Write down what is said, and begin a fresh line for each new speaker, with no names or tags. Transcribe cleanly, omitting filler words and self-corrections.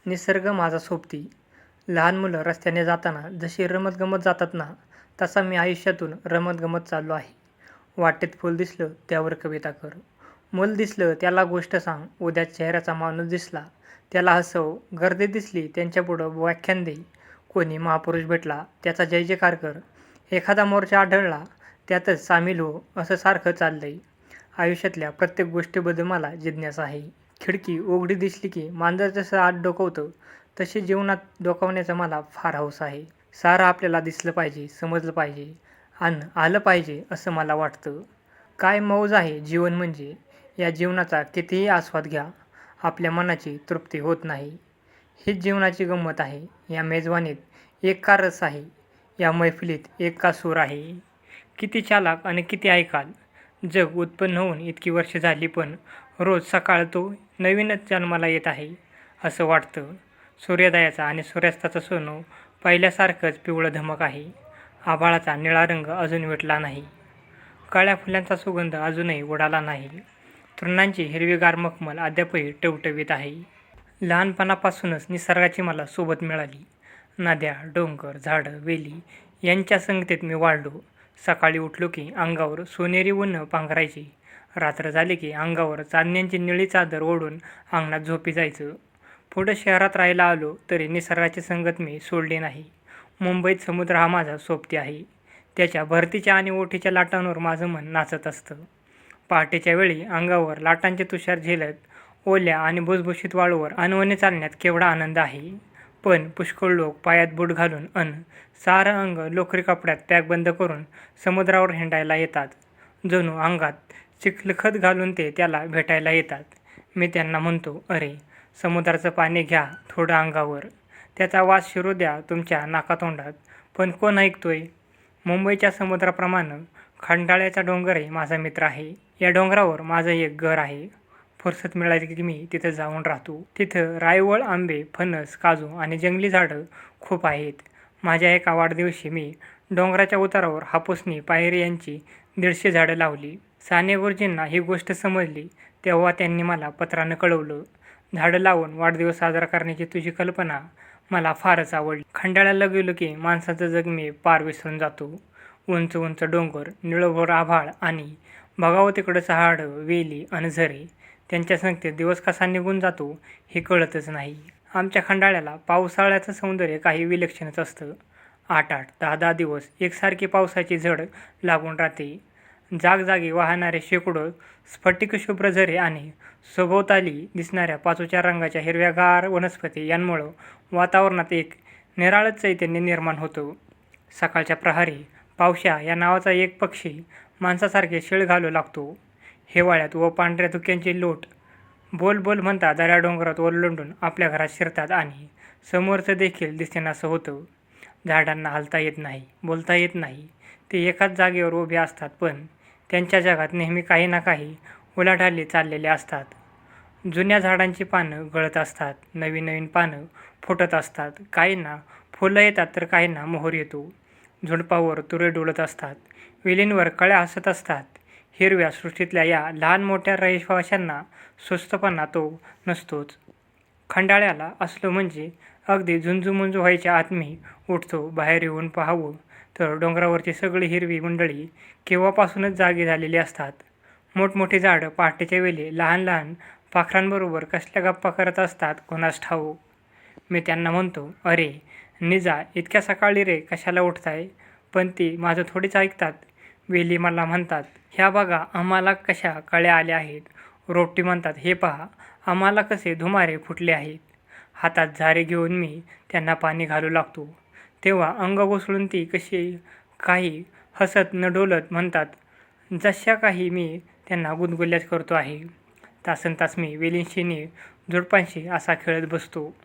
निसर्ग माझा सोबती. लहान मुलं रस्त्याने जाताना जशी रमत-गमत जातात ना, तसा मी आयुष्यातून रमत-गमत चाललो आहे. वाटेत फूल दिसलं त्यावर कविता कर. मूल दिसलं त्याला गोष्ट सांग. उद्या चेहऱ्याचा माणूस दिसला त्याला हसव. गर्दी दिसली त्यांच्यापुढं व्याख्यान दे. कोणी महापुरुष भेटला त्याचा जय-जयकार कर. एखादा मोर्चा आढळला त्यातच सामील हो. असं सारखं चाललंय. आयुष्यातल्या प्रत्येक गोष्टीबद्दल मला जिज्ञासा आहे. खिडकी उघडी दिसली की मांजर जसं आत डोकावतं तशी जीवनात डोकावण्याचं मला फार हौस आहे. सारं आपल्याला दिसलं पाहिजे, समजलं पाहिजे आणि आलं पाहिजे असं मला वाटतं. काय मौज आहे जीवन म्हणजे. या जीवनाचा कितीही आस्वाद घ्या, आपल्या मनाची तृप्ती होत नाही. हीच जीवनाची गंमत आहे. या मेजवानीत एक का रस आहे, या मैफिलीत एक का सूर आहे. किती चालाक आणि किती ऐकाल. जग उत्पन्न होऊन इतकी वर्षे झाली पण रोज सकाळ तो नवीनच जन्माला येत आहे असं वाटतं. सूर्योदयाचा आणि सूर्यास्ताचं सोनं पहिल्यासारखंच पिवळं धमक आहे. आभाळाचा निळा रंग अजून विटला नाही. काळ्या फुलांचा सुगंध अजूनही उडाला नाही. तृणांची हिरवीगार मखमल अद्यापही टवटवीत आहे. लहानपणापासूनच निसर्गाची मला सोबत मिळाली. नद्या, डोंगर, झाडं, वेली यांच्या संगतीत मी वाढलो. सकाळी उठलो की अंगावर सोनेरी ऊन पांघरायची. रात्र झाली की अंगावर चांदण्यांची निळी चादर ओढून अंगणात झोपी जायचं. पुढं शहरात राहायला आलो तरी निसर्गाची संगत मी सोडली नाही. मुंबईत समुद्र हा माझा सोबती आहे. त्याच्या भरतीच्या आणि ओठीच्या लाटांवर माझं मन नाचत असतं. पहाटेच्या वेळी अंगावर लाटांचे तुषार झेलत ओल्या आणि भुसभुशीत वाळूवर अनवणे चालण्यात केवढा आनंद आहे. पण पुष्कळ लोक पायात बूट घालून सारं अंग लोकरी कपड्यात पॅक बंद करून समुद्रावर हिंडायला येतात. जणू अंगात चिखलखत घालून ते त्याला भेटायला येतात. मी त्यांना म्हणतो, अरे समुद्राचं पाणी घ्या थोडं अंगावर. त्याचा वास शिरू द्या तुमच्या नाकातोंडात. पण कोण ऐकतोय? मुंबईच्या समुद्राप्रमाणे खंडाळ्याचा डोंगरही माझा मित्र आहे. या डोंगरावर माझं एक घर आहे. फुरसत मिळाली की मी तिथं जाऊन राहतो. तिथं रायवळ, आंबे, फणस, काजू आणि जंगली झाडं खूप आहेत. माझ्या एका वाढदिवशी मी डोंगराच्या उतारावर हापूसनी, पायरी यांची 150 झाडं लावली. साने गुरुजींना ही गोष्ट समजली तेव्हा त्यांनी मला पत्रानं कळवलं, झाडं लावून वाढदिवस साजरा करण्याची तुझी कल्पना मला फारच आवडली. खंडाळ्याला गेलो की माणसाचं जग मी पार विसरून जातो. उंच उंच डोंगर, निळभोर आभाळ आणि बघावं तिकडं झाडं, वेली आणि झरे. त्यांच्या संगतीत दिवस कसा निघून जातो हे कळतच नाही. आमच्या खंडाळ्याला पावसाळ्याचं सौंदर्य काही विलक्षणच असतं. 8-8, 10-10 दिवस एकसारखी पावसाची झड लागून राहते. जागजागी वाहणारे शेकडो स्फटिकशुभ्र झरे आणि सभोवताली दिसणाऱ्या पाचोच्या रंगाच्या हिरव्यागार वनस्पती यांमुळं वातावरणात एक निराळंच चैतन्य निर्माण होतं. सकाळच्या प्रहरी पावशा या नावाचा एक पक्षी माणसासारखे शिळ घालू लागतो. हिवाळ्यात व पांढऱ्या धुक्यांचे लोट बोल बोल म्हणता दऱ्या डोंगरात ओरंडून आपल्या घरात शिरतात आणि समोरचं देखील दिसेनासं होतं. झाडांना हलता येत नाही, बोलता येत नाही. ते एकाच जागेवर उभे असतात पण त्यांच्या जगात नेहमी काही ना काही उलाढाली चाललेल्या असतात. जुन्या झाडांची पानं गळत असतात, नवीन नवीन पानं फुटत असतात. काहींना फुलं येतात तर काहींना मोहर येतो. झुडपावर तुरे डोलत असतात, वेलींवर कळ्या हसत असतात. हिरव्या सृष्टीतल्या या लहान मोठ्या रहिवाशांना सुस्तपणा तो नसतोच. खंडाळ्याला असलो म्हणजे अगदी झुंजूमुंजू व्हायच्या आत मी उठतो. बाहेर येऊन पाहावं तर डोंगरावरची सगळी हिरवी मंडळी केव्हापासूनच जागी झालेली असतात. मोठमोठी झाडं पहाटेच्या वेळी लहान लहान पाखरांबरोबर कसल्या गप्पा करत असतात कोणास ठाऊक. मी त्यांना म्हणतो, अरे निजा, इतक्या सकाळी रे कशाला उठताय? पण ती माझं थोडीच ऐकतात. वेली मला म्हणतात, ह्या बघा आम्हाला कशा कळ्या आल्या आहेत. रोपटी म्हणतात, हे पहा आम्हाला कसे धुमारे फुटले आहेत. हातात झारे घेऊन मी त्यांना पाणी घालू लागतो तेव्हा अंग घुसळून ती कशी काही हसत न डोलत म्हणतात जशा काही मी त्यांना गुदगुल्याच करतो आहे. तासनतास मी वेलींशी झुडपांशी असा खेळत बसतो.